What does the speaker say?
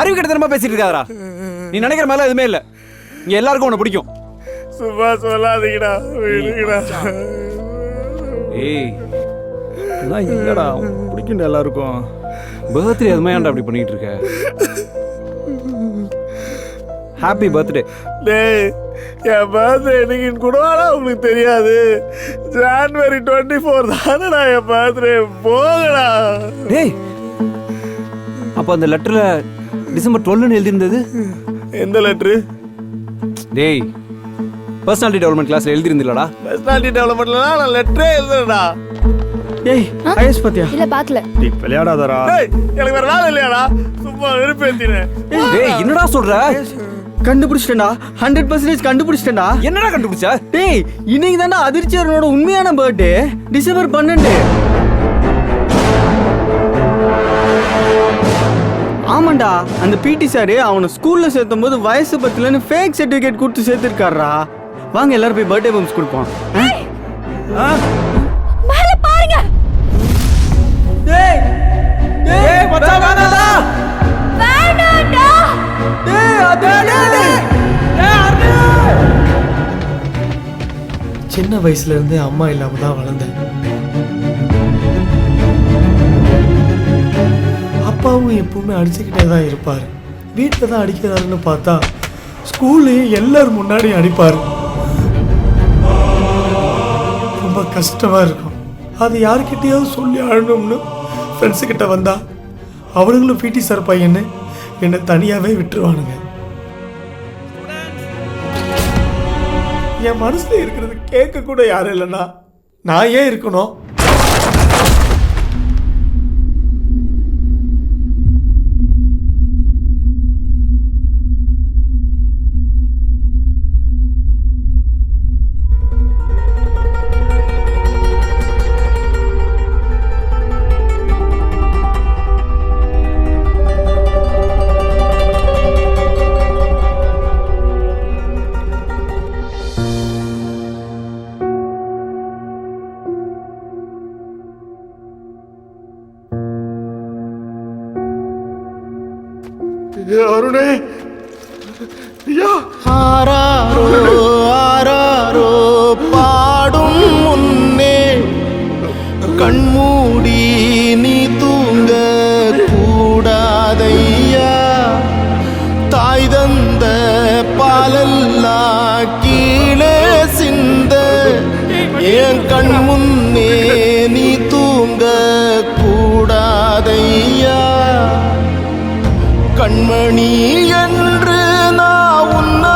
அறிவு கிட்ட பேசிட்டு இருக்காதரா. நீ நினைக்கிற மாதிரி எதுவுமே இல்ல. இங்க எல்லாருக்கும் உன்னை பிடிக்கும். சும்மா சொல்லாதீங்கடா, விடுங்கடா. ஏய் இல்லடா, பிடிக்கும்டா எல்லாருக்கும். பர்த்டே எதுவுமே ஏன்டா அப்படி பண்ணிட்டு இருக்க? Happy birthday. டேய், என் பர்த்டே என்னைக்குன்னு கூட உங்களுக்கு தெரியாது. ஜனவரி 24 தானடா என் பர்த்டே. போகடா. டேய், அப்ப அந்த லெட்டர்ல டிசம்பர் 12 எழுதியிருந்தது எந்த லெட்டரு? டேய், பர்சனாலிட்டி டெவலப்மெண்ட் கிளாஸ்ல எழுதிருந்தீங்களா? பர்சனாலிட்டி டெவலப்மெண்ட்ல நான் லெட்டரே எழுதுறேன்டா. ஏய், ஐஎஸ் பாத்தியா? இல்ல பாக்கல. நீ விளையாடாதடா. டேய், எனக்கு வேற வேலை இல்லையாடா? சும்மா வெறுப்பேத்தினே. டேய், என்னடா சொல்ற? கண்டுபிடிச்சிட்டேன்டா, 100% கண்டுபிடிச்சிட்டேன்டா. என்னடா கண்டுபிடிச்ச? டேய், இன்னைக்கு தான்டா அதிர்ச்சியரோட உண்மையான பர்த்டே. டிசம்பர் 12. ஆமாண்டா, அந்த பிடி சாரு அவனை ஸ்கூல்ல சேர்த்தும் போது வயசு பத்தலன்னு ஃபேக் சர்டிபிகேட் கொடுத்து சேர்த்திருக்காரா. வாங்க எல்லாரும் போய் பர்த்டே பம்ப்ஸ் கொடுப்போம். மேல பாருங்க. டேய் டேய் மச்சான் வேணாடா. வேணாடா. டேய் அடடே. சின்ன வயசுல இருந்து அம்மா இல்லாம தான் வளர்ந்தேன். அப்பாவும் எப்பவுமே அடிச்சுக்கிட்டே தான் இருப்பார். வீட்டில் தான் அடிக்கிறாருன்னு பார்த்தா ஸ்கூல்லையும் எல்லாரும் முன்னாடி அடிப்பார். ரொம்ப கஷ்டமா இருக்கும். அது யாருக்கிட்டையாவது சொல்லி அழணும்னு ஃப்ரெண்ட்ஸுக்கிட்ட வந்தா அவனுங்களும் பிடி சார் பையன்னு என்னை தனியாகவே விட்டுருவானுங்க. என் மனசுல இருக்கிறது கேட்க கூட யாரும் இல்லைன்னா நான் ஏன் இருக்கணும்? அருணே, ஐயா. ஆராரோ ஆராரோ பாடும் முன்னே கண்மூடி நீ தூங்க கூடாதையா. தாய் தந்த பாலெல்லாம் கீழே சிந்த என் கண் முன்னே நீ தூங்க கூடாதையா. கண்மணி என்று நான் உன்னை